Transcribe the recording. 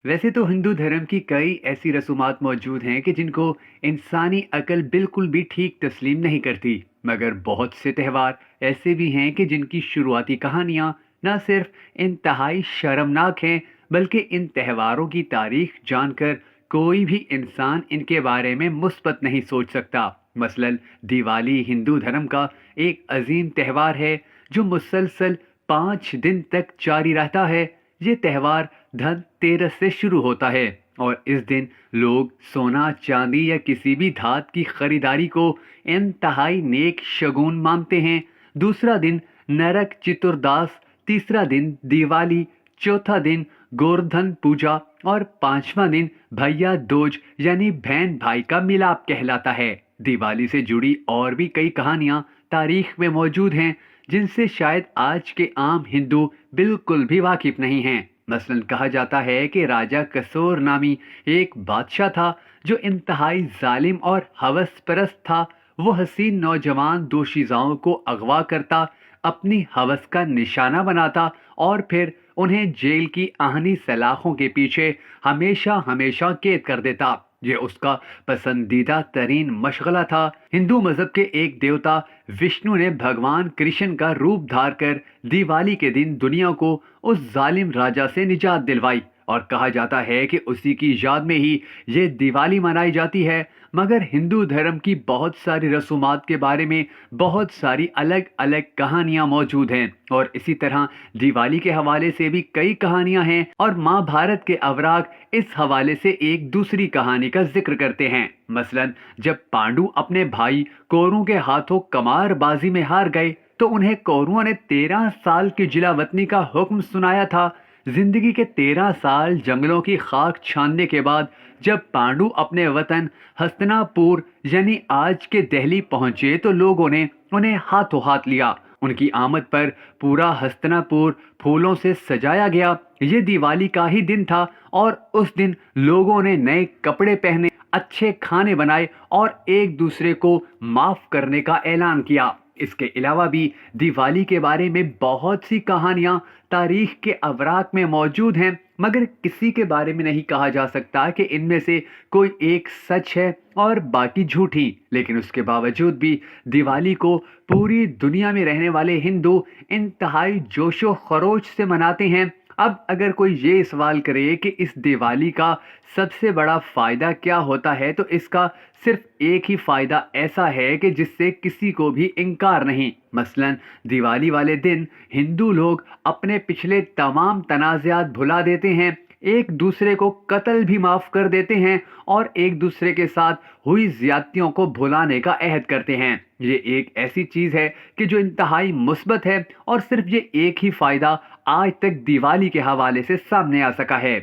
वैसे तो हिंदू धर्म की कई ऐसी रसूमात मौजूद हैं कि जिनको इंसानी अकल बिल्कुल भी ठीक तस्लीम नहीं करती। मगर बहुत से त्यौहार ऐसे भी हैं कि जिनकी शुरुआती कहानियां न सिर्फ इंतहाई शर्मनाक हैं, बल्कि इन त्योहारों की तारीख जानकर कोई भी इंसान इनके बारे में मुस्बत नहीं सोच सकता। मसलन दिवाली हिंदू धर्म का एक अजीम त्यौहार है जो मुसलसल 5 दिन तक जारी रहता है। ये त्यौहार धनतेरस से शुरू होता है और इस दिन लोग सोना चांदी या किसी भी धात की खरीदारी को इंतहाई नेक शगुन मानते हैं। दूसरा दिन नरक चतुर्दास, तीसरा दिन दिवाली, चौथा दिन गोवर्धन पूजा और पांचवा दिन भैया दूज यानी बहन भाई का मिलाप कहलाता है। दिवाली से जुड़ी और भी कई कहानियां तारीख में मौजूद हैं जिनसे शायद आज के आम हिंदू बिल्कुल भी वाकिफ नहीं हैं। मसलन कहा जाता है कि राजा कसोर नामी एक बादशाह था जो इंतहाई जालिम और हवस परस्त था। वो हसीन नौजवान दोशीज़ाओं को अगवा करता, अपनी हवस का निशाना बनाता और फिर उन्हें जेल की आहनी सलाखों के पीछे हमेशा हमेशा कैद कर देता। ये उसका पसंदीदा तरीन मशगला था। हिंदू मजहब के एक देवता विष्णु ने भगवान कृष्ण का रूप धार कर दिवाली के दिन दुनिया को उस जालिम राजा से निजात दिलवाई और कहा जाता है कि उसी की याद में ही ये दिवाली मनाई जाती है। मगर हिंदू धर्म की बहुत सारी रसूमात के बारे में बहुत सारी अलग अलग कहानियां मौजूद हैं और इसी तरह दिवाली के हवाले से भी कई कहानियां हैं और महाभारत के अवराग इस हवाले से एक दूसरी कहानी का जिक्र करते हैं। मसलन जब पांडु अपने भाई कौरवों के हाथों कमारबाजी में हार गए तो उन्हें कौरवों ने 13 साल की जिलावतनी का हुक्म सुनाया था। जिंदगी के 13 साल जंगलों की खाक छानने के बाद जब पांडु अपने वतन हस्तिनापुर यानी आज के दिल्ली पहुंचे तो लोगों ने उन्हें हाथों हाथ लिया। उनकी आमद पर पूरा हस्तिनापुर फूलों से सजाया गया। ये दिवाली का ही दिन था और उस दिन लोगों ने नए कपड़े पहने, अच्छे खाने बनाए और एक दूसरे को माफ करने का ऐलान किया। इसके अलावा भी दिवाली के बारे में बहुत सी कहानियां तारीख के अवराक में मौजूद हैं, मगर किसी के बारे में नहीं कहा जा सकता कि इनमें से कोई एक सच है और बाकी झूठी। लेकिन उसके बावजूद भी दिवाली को पूरी दुनिया में रहने वाले हिंदू इंतहाई जोशो खरोश से मनाते हैं। अब अगर कोई ये सवाल करे कि इस दिवाली का सबसे बड़ा फायदा क्या होता है तो इसका सिर्फ एक ही फायदा ऐसा है कि जिससे किसी को भी इनकार नहीं। मसलन दिवाली वाले दिन हिंदू लोग अपने पिछले तमाम तनाज़ात भुला देते हैं, एक दूसरे को कत्ल भी माफ कर देते हैं और एक दूसरे के साथ हुई ज्यादतियों को भुलाने का अहद करते हैं। ये एक ऐसी चीज है कि जो इंतहाई मुस्बत है और सिर्फ ये एक ही फायदा आज तक दिवाली के हवाले से सामने आ सका है।